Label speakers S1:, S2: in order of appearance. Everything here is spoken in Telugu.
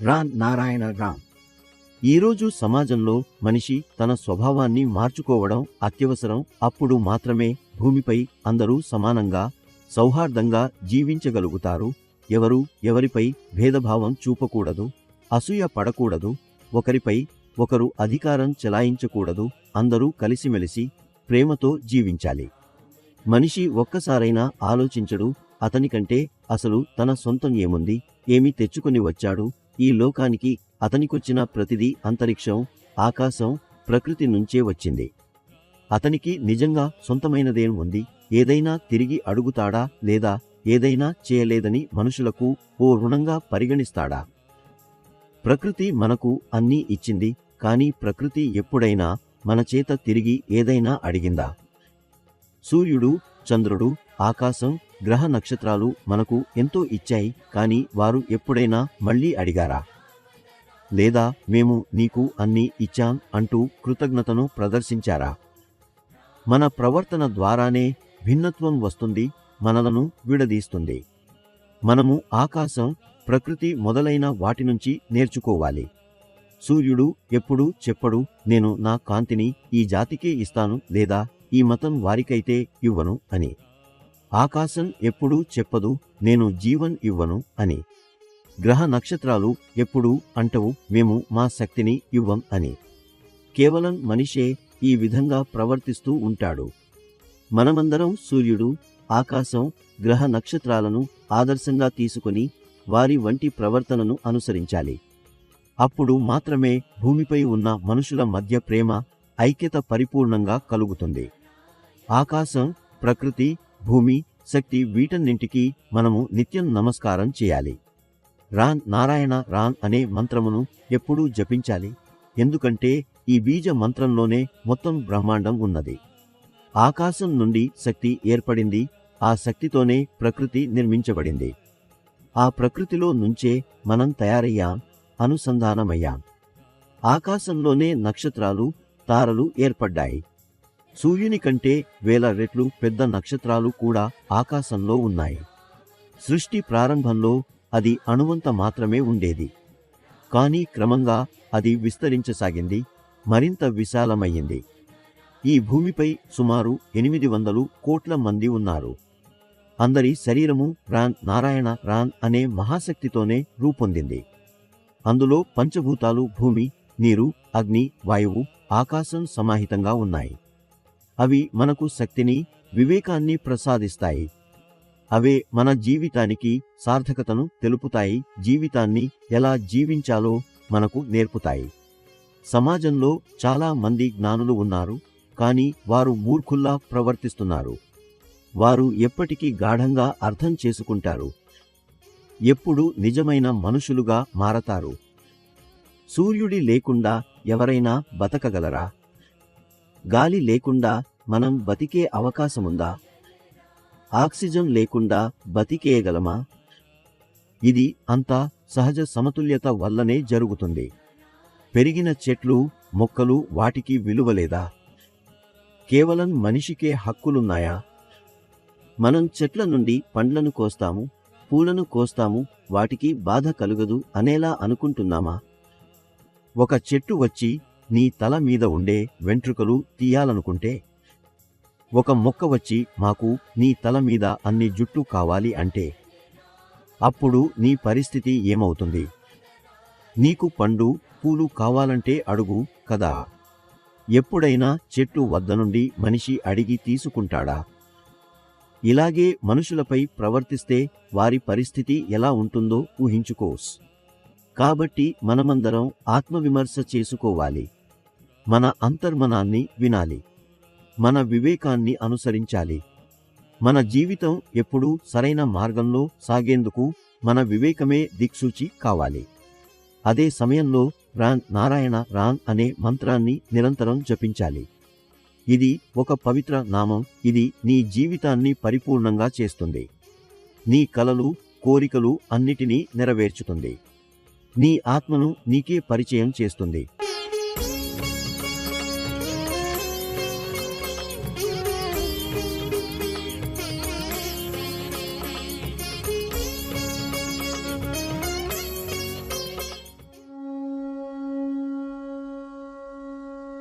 S1: రాన్ నారాయణ రాన్. ఈరోజు సమాజంలో మనిషి తన స్వభావాన్ని మార్చుకోవడం అత్యవసరం. అప్పుడు మాత్రమే భూమిపై అందరూ సమానంగా సౌహార్దంగా జీవించగలుగుతారు. ఎవరు ఎవరిపై భేదభావం చూపకూడదు, అసూయ పడకూడదు, ఒకరిపై ఒకరు అధికారం చెలాయించకూడదు. అందరూ కలిసిమెలిసి ప్రేమతో జీవించాలి. మనిషి ఒక్కసారైనా ఆలోచించడు, అతనికంటే అసలు తన సొంతం ఏముంది, ఏమి తెచ్చుకొని వచ్చాడు. ఈ లోకానికి అతనికొచ్చిన ప్రతిదీ అంతరిక్షం, ఆకాశం, ప్రకృతి నుంచే వచ్చింది. అతనికి నిజంగా సొంతమైనదేం ఉంది? ఏదైనా తిరిగి అడుగుతాడా? లేదా ఏదైనా చేయలేదని మనుషులకు ఓ రుణంగా పరిగణిస్తాడా? ప్రకృతి మనకు అన్నీ ఇచ్చింది, కానీ ప్రకృతి ఎప్పుడైనా మన చేత తిరిగి ఏదైనా అడిగిందా? సూర్యుడు, చంద్రుడు, ఆకాశం, గ్రహ నక్షత్రాలు మనకు ఎంతో ఇచ్చాయి, కానీ వారు ఎప్పుడైనా మళ్ళీ అడిగారా? లేదా మేము నీకు అన్నీ ఇచ్చాం అంటూ కృతజ్ఞతను ప్రదర్శించారా? మన ప్రవర్తన ద్వారానే భిన్నత్వం వస్తుంది, మనలను విడదీస్తుంది. మనము ఆకాశం, ప్రకృతి మొదలైన వాటి నుంచి నేర్చుకోవాలి. సూర్యుడు ఎప్పుడూ చెప్పడు, నేను నా కాంతిని ఈ జాతికే ఇస్తాను, లేదా ఈ మతం వారికైతే ఇవ్వను అని. ఆకాశం ఎప్పుడూ చెప్పదు, నేను జీవన్ ఇవ్వను అని. గ్రహ నక్షత్రాలు ఎప్పుడూ అంటవు, మేము మా శక్తిని ఇవ్వం అని. కేవలం మనిషే ఈ విధంగా ప్రవర్తిస్తూ ఉంటాడు. మనమందరం సూర్యుడు, ఆకాశం, గ్రహ నక్షత్రాలను ఆదర్శంగా తీసుకుని వారి వంటి ప్రవర్తనను అనుసరించాలి. అప్పుడు మాత్రమే భూమిపై ఉన్న మనుషుల మధ్య ప్రేమ, ఐక్యత పరిపూర్ణంగా కలుగుతుంది. ఆకాశం, ప్రకృతి, భూమి, శక్తి వీటన్నింటికీ మనము నిత్యం నమస్కారం చేయాలి. రాన్ నారాయణ రాన్ అనే మంత్రమును ఎప్పుడూ జపించాలి. ఎందుకంటే ఈ బీజ మంత్రంలోనే మొత్తం బ్రహ్మాండం ఉన్నది. ఆకాశం నుండి శక్తి ఏర్పడింది, ఆ శక్తితోనే ప్రకృతి నిర్మించబడింది. ఆ ప్రకృతిలో నుంచే మనం తయారయ్యాం, అనుసంధానమయ్యాం. ఆకాశంలోనే నక్షత్రాలు, తారలు ఏర్పడ్డాయి. సూర్యుని కంటే 1000 రెట్లు పెద్ద నక్షత్రాలు కూడా ఆకాశంలో ఉన్నాయి. సృష్టి ప్రారంభంలో అది అణువంత మాత్రమే ఉండేది. కానీ క్రమంగా అది విస్తరించసాగింది, మరింత విశాలమయ్యింది. ఈ భూమిపై సుమారు 800 కోట్ల మంది ఉన్నారు. అందరి శరీరము రాన్ నారాయణ రాన్ అనే మహాశక్తితోనే రూపొందింది. అందులో పంచభూతాలు భూమి, నీరు, అగ్ని, వాయువు, ఆకాశం సమాహితంగా ఉన్నాయి. అవి మనకు శక్తిని, వివేకాన్ని ప్రసాదిస్తాయి. అవే మన జీవితానికి సార్థకతను తెలుపుతాయి, జీవితాన్ని ఎలా జీవించాలో మనకు నేర్పుతాయి. సమాజంలో చాలా మంది జ్ఞానులు ఉన్నారు, కానీ వారు మూర్ఖుల్లా ప్రవర్తిస్తున్నారు. వారు ఎప్పటికీ గాఢంగా అర్థం చేసుకుంటారు, ఎప్పుడు నిజమైన మనుషులుగా మారతారు. సూర్యుడి లేకుండా ఎవరైనా బతకగలరా? గాలి లేకుండా మనం బతికే అవకాశముందా? ఆక్సిజన్ లేకుండా బతికేయగలమా? ఇది అంతా సహజ సమతుల్యత వల్లనే జరుగుతుంది. పెరిగిన చెట్లు, మొక్కలు వాటికి విలువలేదా? కేవలం మనిషికే హక్కులున్నాయా? మనం చెట్ల నుండి పండ్లను కోస్తాము, పూలను కోస్తాము, వాటికి బాధ కలుగదు అనేలా అనుకుంటున్నామా? ఒక చెట్టు వచ్చి నీ తల మీద ఉండే వెంట్రుకలు తీయాలనుకుంటే, ఒక మొక్క వచ్చి మాకు నీ తల మీద అన్ని జుట్టు కావాలి అంటే, అప్పుడు నీ పరిస్థితి ఏమవుతుంది? నీకు పండు, పూలు కావాలంటే అడుగు కదా. ఎప్పుడైనా చెట్టు వద్ద నుండి మనిషి అడిగి తీసుకుంటాడా? ఇలాగే మనుషులపై ప్రవర్తిస్తే వారి పరిస్థితి ఎలా ఉంటుందో ఊహించుకోస్. కాబట్టి మనమందరం ఆత్మవిమర్శ చేసుకోవాలి. మన అంతర్మనాన్ని వినాలి, మన వివేకాన్ని అనుసరించాలి. మన జీవితం ఎప్పుడూ సరైన మార్గంలో సాగేందుకు మన వివేకమే దిక్సూచి కావాలి. అదే సమయంలో రాన్ నారాయణ రాన్ అనే మంత్రాన్ని నిరంతరం జపించాలి. ఇది ఒక పవిత్ర నామం, ఇది నీ జీవితాన్ని పరిపూర్ణంగా చేస్తుంది. నీ కలలు, కోరికలు అన్నిటినీ నెరవేర్చుతుంది. నీ ఆత్మను నీకే పరిచయం చేస్తుంది.